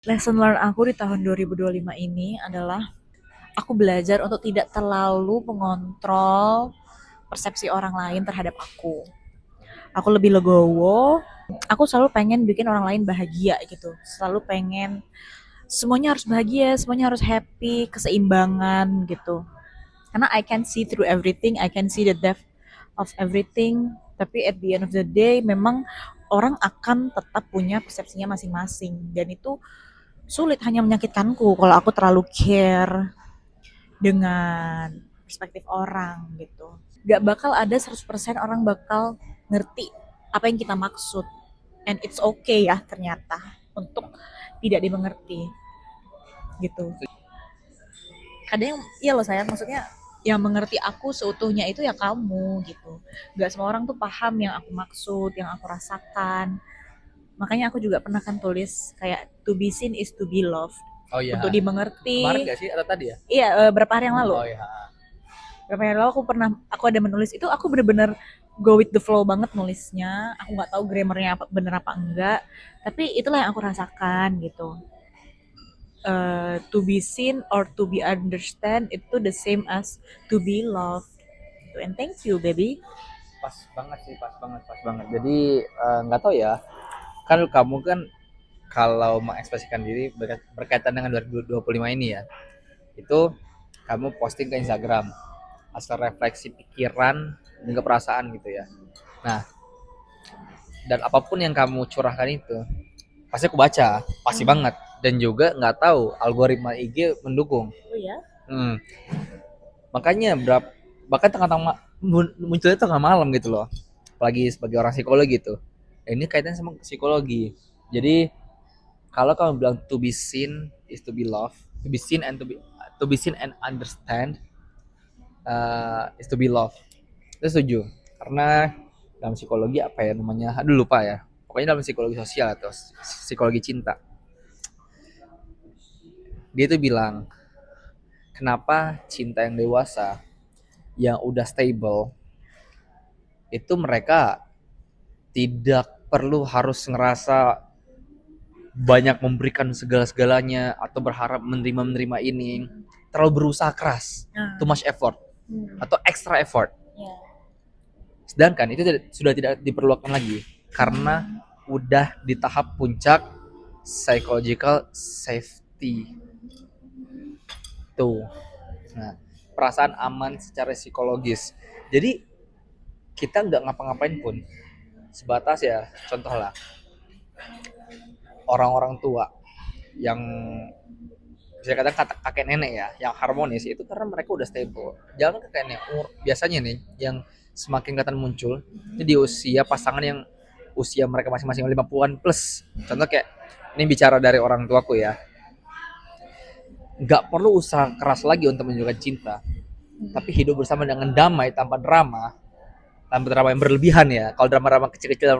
Lesson learn aku di tahun 2025 ini adalah aku belajar untuk tidak terlalu mengontrol persepsi orang lain terhadap aku. Aku lebih legowo. Aku selalu pengen bikin orang lain bahagia gitu. Selalu pengen semuanya harus bahagia, semuanya harus happy, keseimbangan gitu. Karena I can see through everything, I can see the depth of everything. Tapi at the end of the day, memang orang akan tetap punya persepsinya masing-masing. Dan itu sulit, hanya menyakitkanku kalau aku terlalu care dengan perspektif orang gitu. Gak bakal ada 100% orang bakal ngerti apa yang kita maksud. And it's okay ya ternyata untuk tidak dimengerti gitu. Kadang iya loh sayang, maksudnya yang mengerti aku seutuhnya itu ya kamu gitu. Gak semua orang tuh paham yang aku maksud, yang aku rasakan. Makanya aku juga pernah kan tulis kayak to be seen is to be loved. Oh Untuk iya, kemarin dimengerti. gak sih atau tadi ya? Iya, berapa hari yang lalu. Oh iya. Berapa hari yang lalu aku ada menulis itu, aku bener-bener go with the flow banget nulisnya. Aku nggak tahu grammarnya apa, bener apa enggak. Tapi itulah yang aku rasakan gitu. To be seen or to be understand itu the same as to be loved. And thank you, baby. Pas banget sih, pas banget, pas banget. Jadi nggak tahu ya, kan kamu kan kalau mengekspresikan diri berkaitan dengan 2025 ini ya, itu kamu posting ke Instagram asal refleksi pikiran dan juga perasaan gitu ya. Nah, dan apapun yang kamu curahkan itu pasti aku baca, pasti banget. Dan juga nggak tahu algoritma IG mendukung. Oh ya? Hmm. Makanya bahkan tengah-tengah munculnya tengah malam gitu loh, apalagi sebagai orang psikologi gitu. Ini kaitannya sama psikologi. Jadi kalau kamu bilang to be seen is to be loved, to be seen and to be seen and understand is to be loved. Itu setuju. Karena dalam psikologi apa ya namanya? Aduh lupa ya. Pokoknya dalam psikologi sosial atau psikologi cinta. Dia tuh bilang, kenapa cinta yang dewasa yang udah stable itu mereka tidak perlu harus ngerasa banyak memberikan segala-segalanya atau berharap menerima ini, terlalu berusaha keras, too Nah, much effort atau extra effort. ya. Sedangkan itu sudah tidak diperlukan lagi karena udah di tahap puncak psychological safety tuh. Nah, perasaan aman secara psikologis. Jadi kita nggak ngapa-ngapain pun sebatas ya, contoh lah orang-orang tua yang bisa katakan kata kakek nenek ya, yang harmonis itu karena mereka udah stable. Jangan ke kakek nenek biasanya nih yang semakin kelihatan muncul itu di usia pasangan yang usia mereka masing-masing 50-an plus. Contoh kayak ini bicara dari orang tuaku ya, nggak perlu usaha keras lagi untuk menunjukkan cinta, tapi hidup bersama dengan damai tanpa drama yang berlebihan ya. Kalau drama-drama kecil-kecil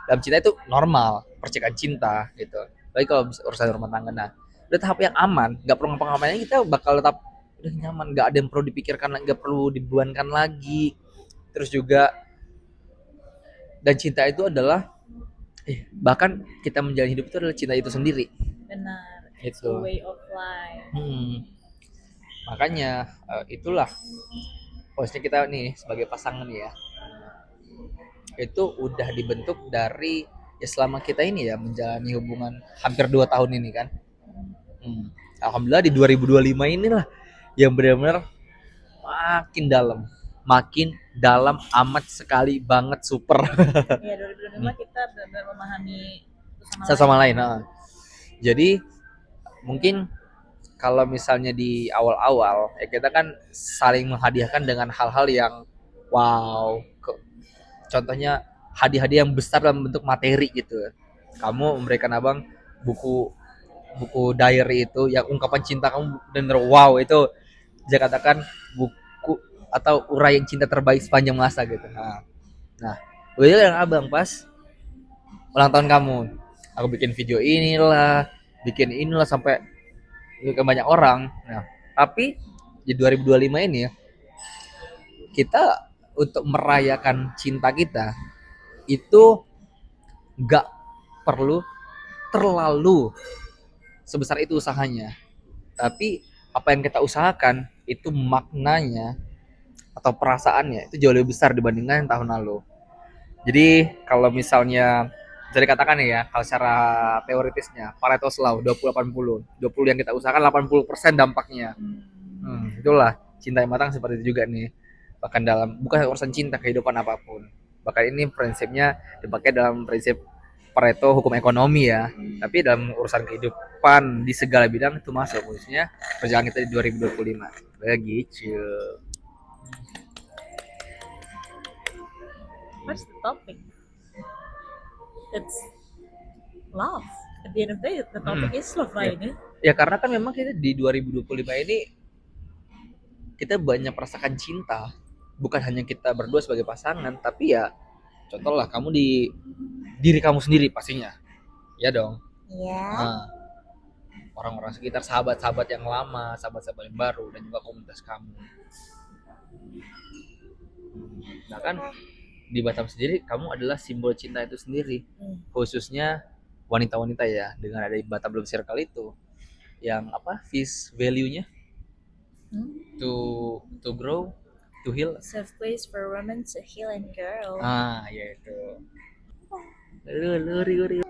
dalam cinta itu normal, percikan cinta gitu. Tapi kalau urusan rumah tangga, nah udah tahap yang aman, nggak perlu ngapa-ngapain, kita bakal tetap udah nyaman, nggak ada yang perlu dipikirkan, nggak perlu dibebankan lagi. Terus juga, dan cinta itu adalah bahkan kita menjalani hidup itu adalah cinta itu sendiri. Benar. It's a Itu. way of life. Makanya itulah posisinya kita nih sebagai pasangan ya, itu udah dibentuk dari ya selama kita ini ya menjalani hubungan hampir 2 tahun ini kan. Hmm. Alhamdulillah di 2025 inilah yang benar-benar makin dalam amat sekali banget super. Iya, 2025 kita benar-benar memahami satu Satu sama sama lain lain. ya. Jadi mungkin kalau misalnya di awal-awal ya kita kan saling menghadiahkan dengan hal-hal yang wow, contohnya hadiah-hadiah yang besar dalam bentuk materi gitu. Kamu memberikan abang buku buku diary itu yang ungkapan cinta kamu bener wow, itu saya katakan buku atau uraian cinta terbaik sepanjang masa gitu. Nah begitu yang abang pas ulang tahun kamu, aku bikin video inilah sampai ke banyak orang. Nah tapi di 2025 ini kita untuk merayakan cinta kita itu nggak perlu terlalu sebesar itu usahanya. Tapi apa yang kita usahakan itu maknanya atau perasaannya itu jauh lebih besar dibandingkan yang tahun lalu. Jadi kalau misalnya bisa dikatakan ya, kalau secara teoritisnya Pareto's Law 20-80, 20 yang kita usahakan 80% dampaknya. Itulah cinta yang matang seperti itu juga nih. Bahkan dalam bukan urusan cinta, kehidupan apapun. Bahkan ini prinsipnya dipakai dalam prinsip Pareto hukum ekonomi ya. Tapi dalam urusan kehidupan di segala bidang itu masuk, khususnya perjalanan kita di 2025. Begitu. What's the topic? It's love. At the end of the day, the topic is love lah Ya. ini. Ya karena kan memang kita di 2025 ini kita banyak merasakan cinta, bukan hanya kita berdua sebagai pasangan, tapi ya contoh lah kamu di diri kamu sendiri pastinya, ya dong. Iya. Nah, orang-orang sekitar, sahabat-sahabat yang lama, sahabat-sahabat yang baru, dan juga komunitas kamu. Nah kan di Batam sendiri kamu adalah simbol cinta itu sendiri, khususnya wanita-wanita ya, dengan ada di Batam Bloom Circle itu yang apa vis value-nya to grow, to heal. Safe place for women to heal and grow. Ah, ya itu. Luri.